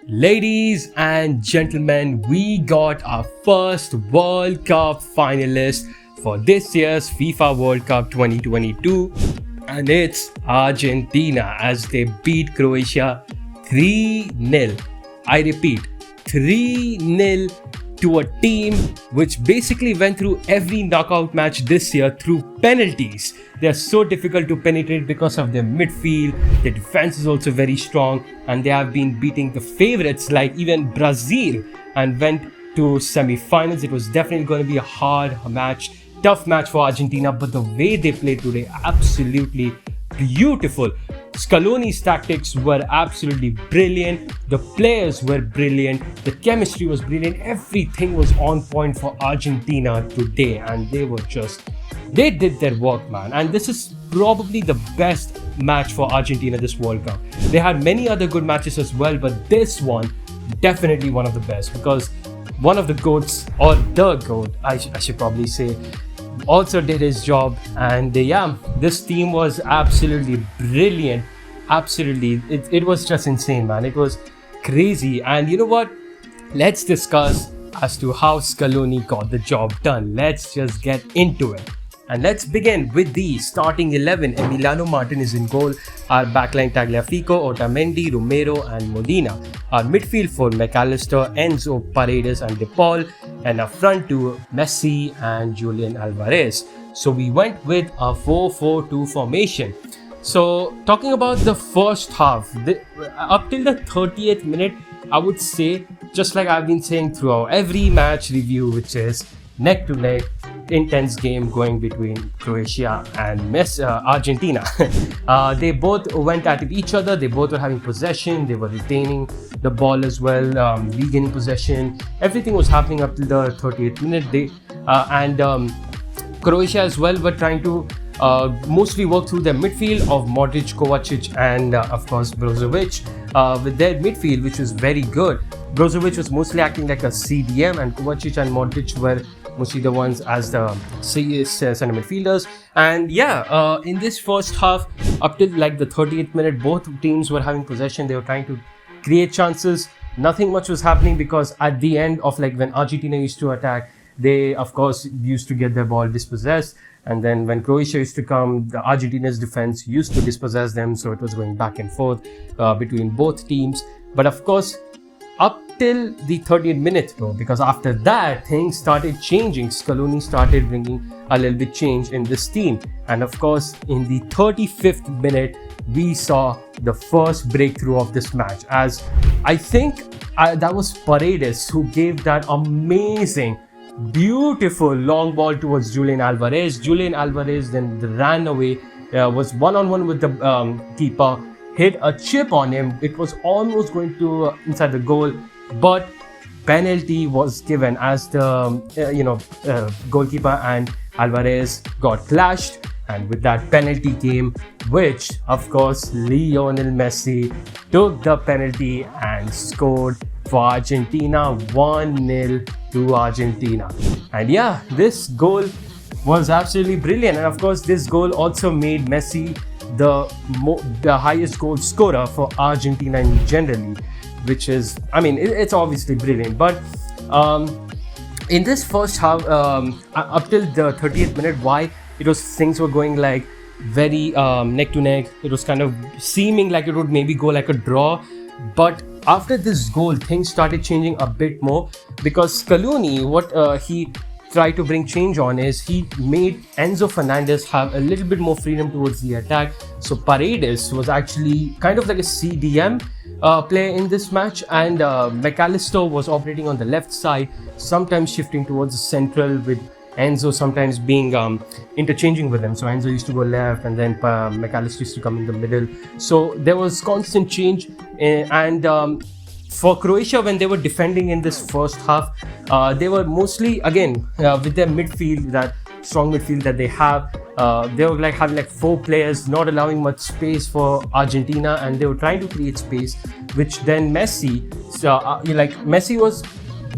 Ladies and gentlemen, we got our first World Cup finalist for this year's FIFA World Cup 2022, and it's Argentina as they beat Croatia 3-0. I repeat, 3-0 to a team which basically went through every knockout match this year through penalties. They are so difficult to penetrate because of their midfield. Their defense is also very strong, and they have been beating the favorites like even Brazil and went to semi-finals. It was definitely going to be a hard match, tough match for Argentina, but the way they played today, absolutely beautiful. Scaloni's tactics were absolutely brilliant. The players were brilliant. The chemistry was brilliant. Everything was on point for Argentina today, and they did their work, man. And this is probably the best match for Argentina this World Cup. They had many other good matches as well, but this one, definitely one of the best, because one of the GOATs, or the GOAT, I should probably say, also did his job. And this team was absolutely brilliant. Absolutely, it was just insane, man. It was crazy. And you know what, let's discuss as to how Scaloni got the job done. Let's just get into it. And let's begin with the starting 11. Emiliano Martinez in goal. Our backline Tagliafico, Otamendi, Romero and Modena. Our midfield for McAllister, Enzo, Paredes and De Paul. And our front two, Messi and Julian Alvarez. So we went with a 4-4-2 formation. So talking about the first half, up till the 30th minute, I would say, just like I've been saying throughout every match review, which is neck to neck, intense game going between Croatia and Argentina. They both went at each other. They both were having possession. They were retaining the ball as well, regaining possession. Everything was happening up till the 30th minute. Croatia as well were trying to mostly work through their midfield of Modric, Kovacic and of course Brozovic, with their midfield, which was very good. Brozovic was mostly acting like a CDM, and Kovacic and Modric were mostly the ones as the center midfielders. And in this first half, up till like the 30th minute, both teams were having possession. They were trying to create chances. Nothing much was happening, because at the end of like when Argentina used to attack, they of course used to get their ball dispossessed. And then when Croatia used to come, the Argentina's defense used to dispossess them. So it was going back and forth between both teams. But of course, up till the 30th minute though, because after that things started changing. Scaloni started bringing a little bit change in this team. And of course, in the 35th minute, we saw the first breakthrough of this match, as I think that was Paredes who gave that amazing, beautiful long ball towards Julian Alvarez. Julian Alvarez then ran away, was one-on-one with the keeper, hit a chip on him. It was almost going to inside the goal, but penalty was given as the goalkeeper and Alvarez got clashed. And with that, penalty came, which of course Lionel Messi took the penalty and scored for Argentina. 1-0 to Argentina. And this goal was absolutely brilliant. And of course, this goal also made Messi the highest goal scorer for Argentina in generally, which is, it's obviously brilliant. But in this first half, up till the 30th minute, why things were going like very neck to neck. It was kind of seeming like it would maybe go like a draw. But after this goal, things started changing a bit more, because Scaloni, what he tried to bring change on is he made Enzo Fernandez have a little bit more freedom towards the attack. So Paredes was actually kind of like a CDM player in this match, and McAllister was operating on the left side, sometimes shifting towards the central, with Enzo sometimes being interchanging with him. So Enzo used to go left, and then McAllister used to come in the middle. So there was constant change. And for Croatia, when they were defending in this first half, they were mostly, again, with their midfield, that strong midfield that they have, they were like having like 4 players, not allowing much space for Argentina, and they were trying to create space, which then Messi was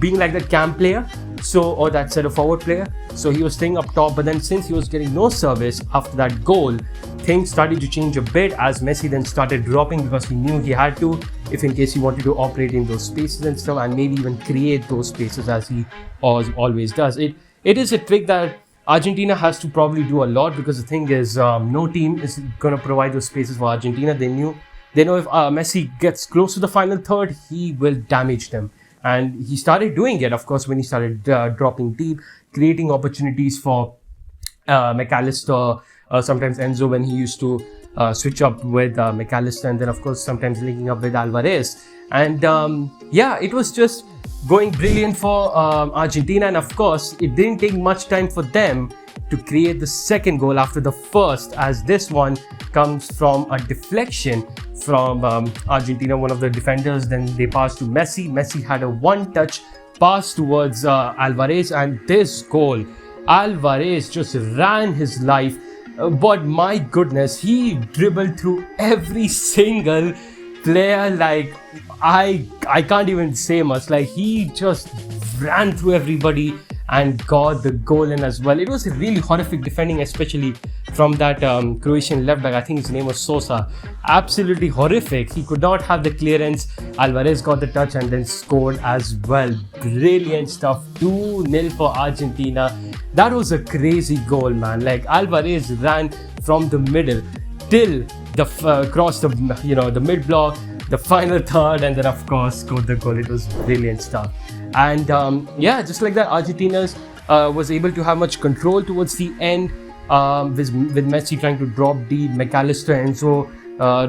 being like the camp player. or that center forward player. So he was staying up top, but then since he was getting no service after that goal, things started to change a bit as Messi then started dropping because he knew he had to, if in case he wanted to operate in those spaces and stuff, and maybe even create those spaces as he always does. It is a trick that Argentina has to probably do a lot, because the thing is, no team is going to provide those spaces for Argentina. They know if Messi gets close to the final third, he will damage them. And he started doing it, of course, when he started dropping deep, creating opportunities for McAllister, sometimes Enzo when he used to switch up with McAllister, and then, of course, sometimes linking up with Alvarez. And it was just going brilliant for Argentina. And, of course, it didn't take much time for them to create the second goal after the first, as this one comes from a deflection from Argentina, one of the defenders. Then they passed to Messi. Messi had a one-touch pass towards Alvarez, and this goal, Alvarez just ran his life. But my goodness, he dribbled through every single player. Like, I can't even say much. Like, he just ran through everybody and got the goal in as well. It was a really horrific defending, especially from that Croatian left back. I think his name was Sosa. Absolutely horrific. He could not have the clearance. Alvarez got the touch and then scored as well. Brilliant stuff. 2-0 for Argentina. That was a crazy goal, man. Like, Alvarez ran from the middle till the crossed the mid block, the final third, and then, of course, scored the goal. It was brilliant stuff. And just like that, Argentina was able to have much control towards the end, with Messi trying to drop deep, McAllister, Enzo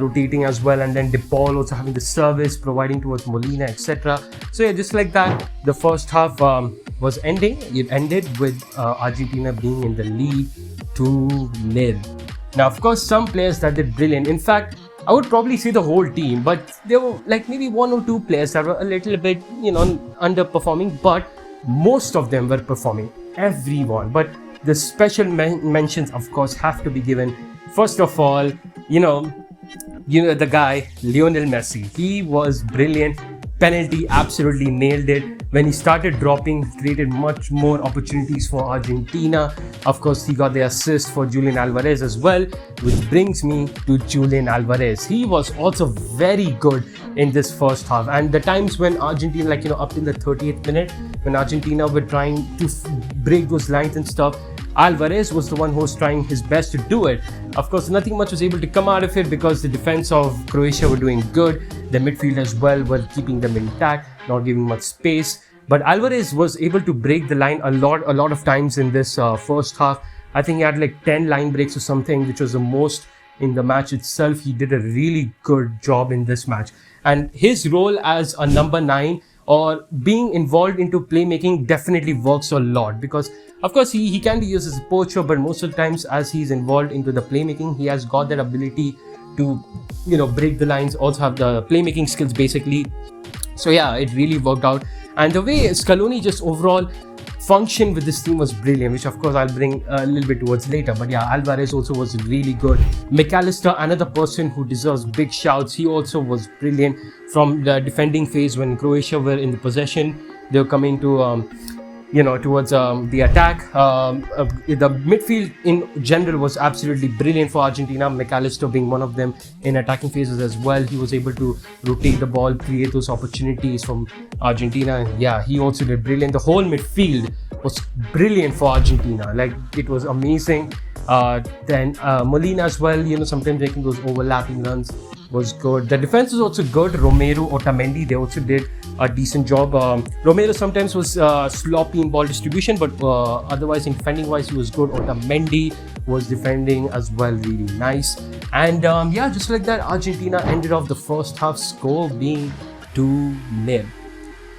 rotating as well, and then De Paul also having the service, providing towards Molina, etc. So yeah, just like that, the first half was ending. It ended with Argentina being in the lead 2-0. Now, of course, some players that did brilliant. In fact, I would probably say the whole team, but there were like maybe one or two players that were a little bit, underperforming, but most of them were performing. Everyone. But the special mentions, of course, have to be given. First of all, the guy, Lionel Messi. He was brilliant. Penalty, absolutely nailed it. When he started dropping, created much more opportunities for Argentina. Of course, he got the assist for Julian Alvarez as well, which brings me to Julian Alvarez. He was also very good in this first half. And the times when Argentina, up in the 38th minute, when Argentina were trying to break those lines and stuff, Alvarez was the one who was trying his best to do it. Of course, nothing much was able to come out of it because the defense of Croatia were doing good. The midfield as well were keeping them intact, not giving much space. But Alvarez was able to break the line a lot of times in this first half. I think he had like 10 line breaks or something, which was the most in the match itself. He did a really good job in this match. And his role as a number 9 or being involved into playmaking definitely works a lot, because of course he can be used as a poacher, but most of the times as he's involved into the playmaking, he has got that ability to break the lines, also have the playmaking skills basically. So yeah, it really worked out. And the way Scaloni just overall functioned with this team was brilliant, which of course I'll bring a little bit towards later. But yeah, Alvarez also was really good. McAllister, another person who deserves big shouts. He also was brilliant from the defending phase when Croatia were in the possession. They were coming to towards the attack. The midfield in general was absolutely brilliant for Argentina. McAllister being one of them in attacking phases as well. He was able to rotate the ball, create those opportunities from Argentina. And yeah, he also did brilliant. The whole midfield was brilliant for Argentina. Like, it was amazing. Then Molina as well, sometimes making those overlapping runs was good. The defense was also good. Romero, Otamendi, they also did a decent job. Romero sometimes was sloppy in ball distribution, but otherwise in defending wise he was good. Otamendi was defending as well, really nice. And just like that, Argentina ended off the first half score being 2-0.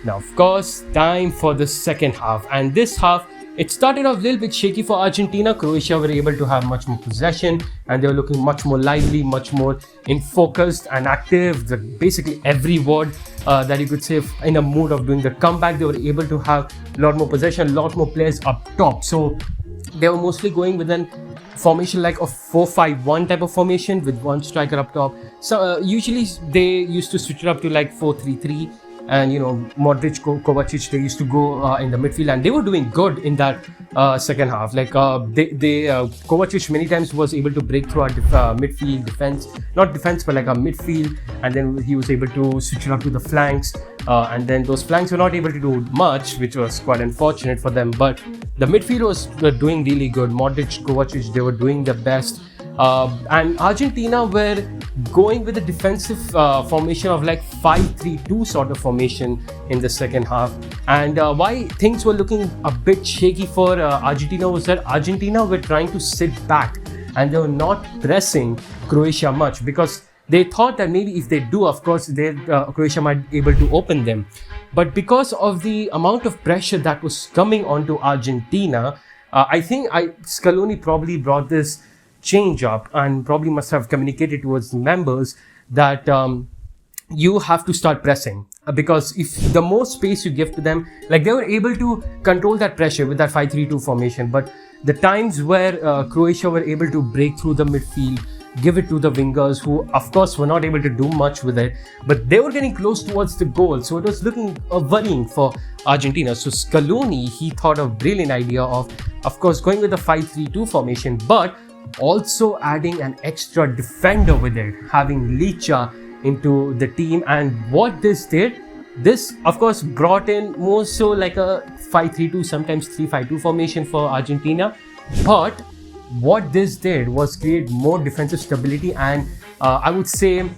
Now, of course, time for the second half. And this half, it started off a little bit shaky for Argentina. Croatia were able to have much more possession and they were looking much more lively, much more in focused and active. Basically every word that you could say in a mood of doing the comeback. They were able to have a lot more possession, a lot more players up top. So they were mostly going with an formation like a 4-5-1 type of formation with one striker up top. So usually they used to switch it up to like 4-3-3. and Modric, Kovacic, they used to go in the midfield, and they were doing good in that second half. Like Kovacic many times was able to break through our midfield defense, not defense, but like a midfield, and then he was able to switch it up to the flanks, and then those flanks were not able to do much, which was quite unfortunate for them. But the midfield was doing really good. Modric, Kovacic, they were doing their best. And Argentina were going with a defensive formation of like 5-3-2 sort of formation in the second half. And why things were looking a bit shaky for Argentina was that Argentina were trying to sit back and they were not pressing Croatia much, because they thought that maybe if they do, of course, Croatia might be able to open them. But because of the amount of pressure that was coming onto Argentina, I think Scaloni probably brought this change up and probably must have communicated towards the members that you have to start pressing, because if the more space you give to them, like they were able to control that pressure with that 5-3-2 formation. But the times where Croatia were able to break through the midfield, give it to the wingers, who of course were not able to do much with it, but they were getting close towards the goal, so it was looking worrying for Argentina. So Scaloni, he thought of brilliant idea of course going with the 5-3-2 formation, but also adding an extra defender with it, having Licha into the team. And what this did, this of course brought in more so like a 5-3-2, sometimes 3-5-2 formation for Argentina. But what this did was create more defensive stability and I would say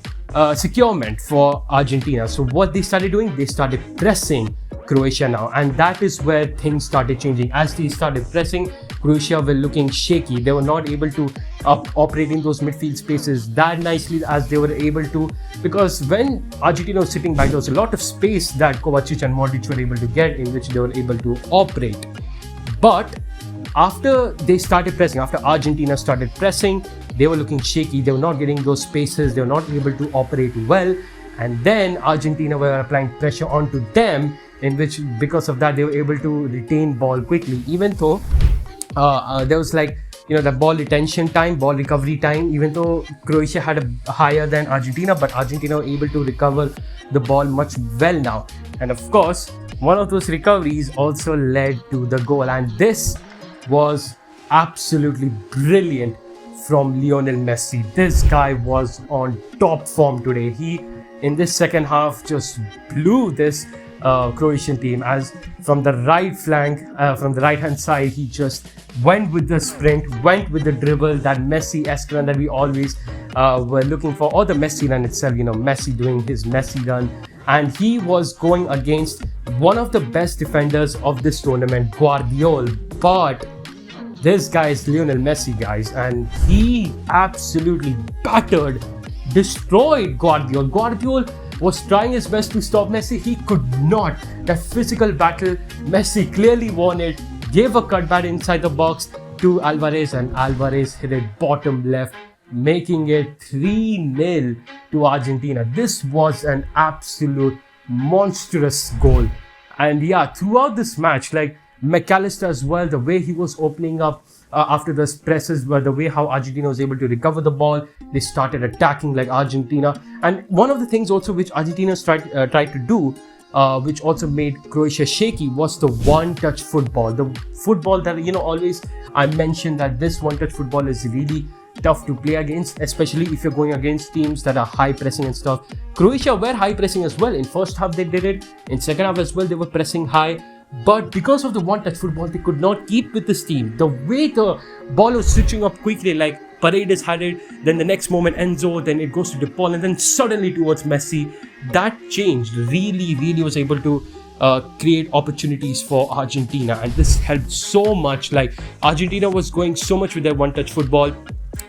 securement for Argentina. So what they started doing, they started pressing Croatia now, and that is where things started changing. As they started pressing, Croatia were looking shaky. They were not able to operate in those midfield spaces that nicely as they were able to, because when Argentina was sitting back, there was a lot of space that Kovacic and Modric were able to get, in which they were able to operate. But after they started pressing, after Argentina started pressing, they were looking shaky. They were not getting those spaces. They were not able to operate well. And then Argentina were applying pressure onto them, in which because of that they were able to retain ball quickly, even though there was like the ball retention time, ball recovery time, even though Croatia had a higher than Argentina, but Argentina were able to recover the ball much well now. And of course, one of those recoveries also led to the goal, and this was absolutely brilliant from Lionel Messi. This guy was on top form today. He, in this second half, just blew this Croatian team, as from the right flank, from the right hand side, he just went with the sprint, went with the dribble, that Messi-esque run that we always were looking for, or the Messi run itself, Messi doing his Messi run. And he was going against one of the best defenders of this tournament, Guardiola. But this guy is Lionel Messi, guys, and he absolutely battered, destroyed Guardiola. Guardiola was trying his best to stop Messi. He could not. That physical battle, Messi clearly won it, gave a cutback inside the box to Alvarez, and Alvarez hit it bottom left, making it 3-0 to Argentina. This was an absolute monstrous goal. And yeah, throughout this match, like McAllister as well, the way he was opening up after the presses, were the way how Argentina was able to recover the ball. They started attacking like Argentina. And one of the things also which Argentina tried to do, which also made Croatia shaky, was the one-touch football. The football that, always I mention that this one-touch football is really tough to play against, especially if you're going against teams that are high pressing and stuff. Croatia were high pressing as well. In first half they did it. In second half as well, they were pressing high. But because of the one-touch football, they could not keep with this team. The way the ball was switching up quickly, like Paredes had it, then the next moment Enzo, then it goes to De Paul, and then suddenly towards Messi. That changed. Really was able to create opportunities for Argentina, and this helped so much. Like Argentina was going so much with their one-touch football.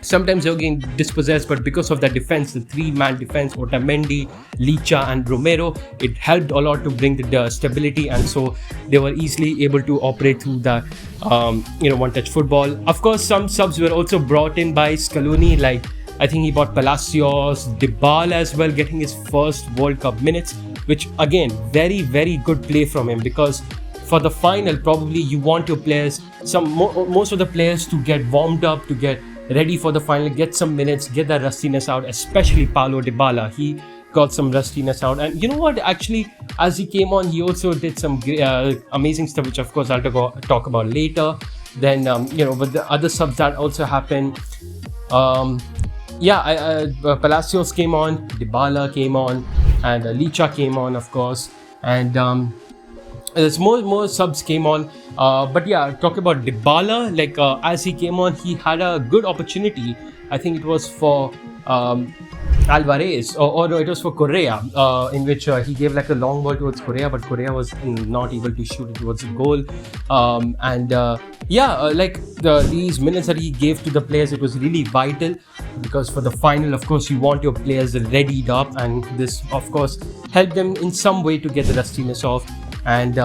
Sometimes they were getting dispossessed, but because of that defense, the three-man defense, Otamendi, Licha and Romero, it helped a lot to bring the stability, and so they were easily able to operate through the one-touch football. Of course, some subs were also brought in by Scaloni, like I think he brought Palacios, Dybala as well, getting his first World Cup minutes, which again, very good play from him, because for the final, probably you want your players, most of the players to get warmed up, to get ready for the final, get some minutes, get that rustiness out, especially Paulo Dybala. He got some rustiness out. And you know what, actually, as he came on, he also did some amazing stuff, which of course I'll talk about later. Then but the other subs that also happened. Palacios came on, Dybala came on, and Licha came on, of course, and there's more subs came on. But yeah, talk about Dybala. Like as he came on, he had a good opportunity. I think it was for Alvarez, or no, it was for Correa, in which he gave like a long ball towards Correa, but Correa was not able to shoot it towards the goal. These minutes that he gave to the players, it was really vital, because for the final, of course, you want your players readied up, and this, of course, helped them in some way to get the rustiness off. And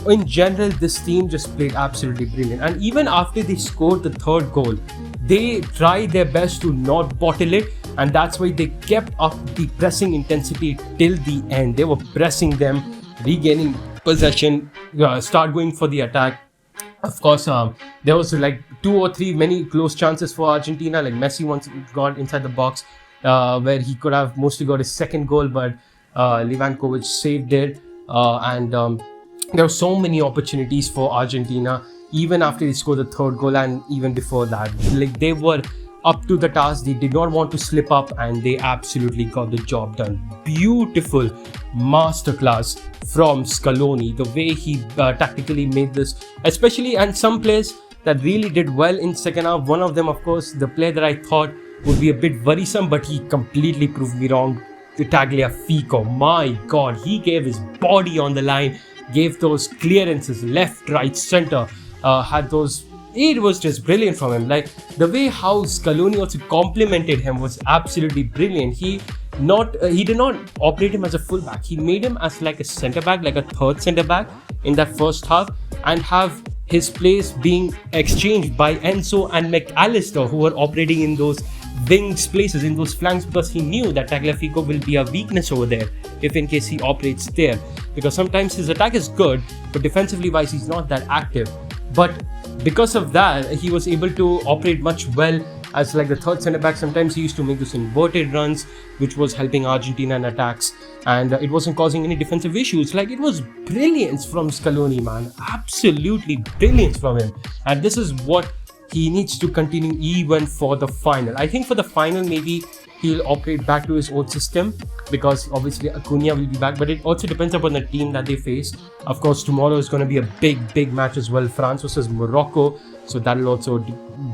in general, this team just played absolutely brilliant. And even after they scored the third goal, they tried their best to not bottle it, and that's why they kept up the pressing intensity till the end. They were pressing them, regaining possession, start going for the attack. Of course, there was like 2 or 3 many close chances for Argentina. Like Messi once got inside the box, where he could have mostly got his second goal, but Livakovic saved it. There were so many opportunities for Argentina, even after they scored the third goal, and even before that. Like, they were up to the task. They did not want to slip up, and they absolutely got the job done. Beautiful masterclass from Scaloni, the way he tactically made this, especially, and some players that really did well in second half. One of them, of course, the player that I thought would be a bit worrisome, but he completely proved me wrong. Tagliafico, my God, he gave his body on the line, gave those clearances left, right, center, had those. It was just brilliant from him. Like, the way how Scaloni also complimented him was absolutely brilliant. He did not operate him as a fullback. He made him as like a centre back, like a third centre back in that first half, and have his place being exchanged by Enzo and McAllister, who were operating in those wings places, in those flanks, because he knew that Tagliafico will be a weakness over there if in case he operates there, because sometimes his attack is good, but defensively wise he's not that active. But because of that, he was able to operate much well as like the third centre back. Sometimes he used to make those inverted runs, which was helping Argentina in attacks, and it wasn't causing any defensive issues. Like, it was brilliance from Scaloni, man, absolutely brilliance from him. And this is what he needs to continue even for the final. I think for the final, maybe he'll operate back to his old system, because obviously Acuna will be back, but it also depends upon the team that they face. Of course, tomorrow is going to be a big match as well, France versus Morocco, so that'll also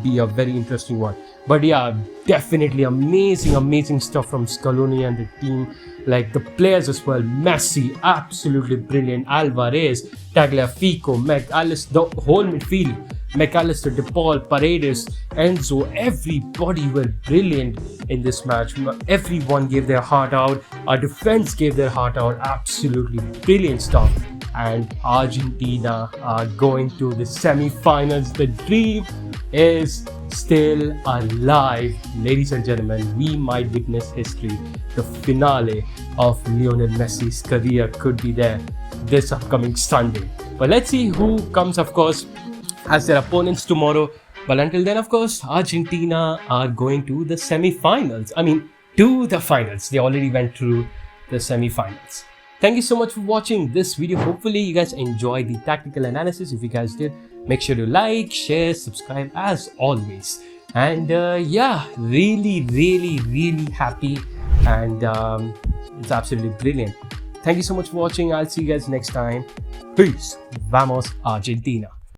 be a very interesting one. But yeah, definitely amazing stuff from Scaloni and the team. Like, the players as well, Messi, absolutely brilliant, Alvarez, Tagliafico, McAllister, the whole midfield, McAllister, De Paul, Paredes, Enzo, everybody were brilliant in this match. Everyone gave their heart out. Our defense gave their heart out. Absolutely brilliant stuff. And Argentina are going to the semi-finals. The dream is still alive. Ladies and gentlemen, we might witness history. The finale of Lionel Messi's career could be there this upcoming Sunday. But let's see who comes, of course, as their opponents tomorrow. But until then, of course, Argentina are going to the semi-finals. I mean, to the finals. They already went through the semi-finals. Thank you so much for watching this video. Hopefully, you guys enjoyed the tactical analysis. If you guys did, make sure to like, share, subscribe as always. And really happy. And it's absolutely brilliant. Thank you so much for watching. I'll see you guys next time. Peace. Vamos, Argentina.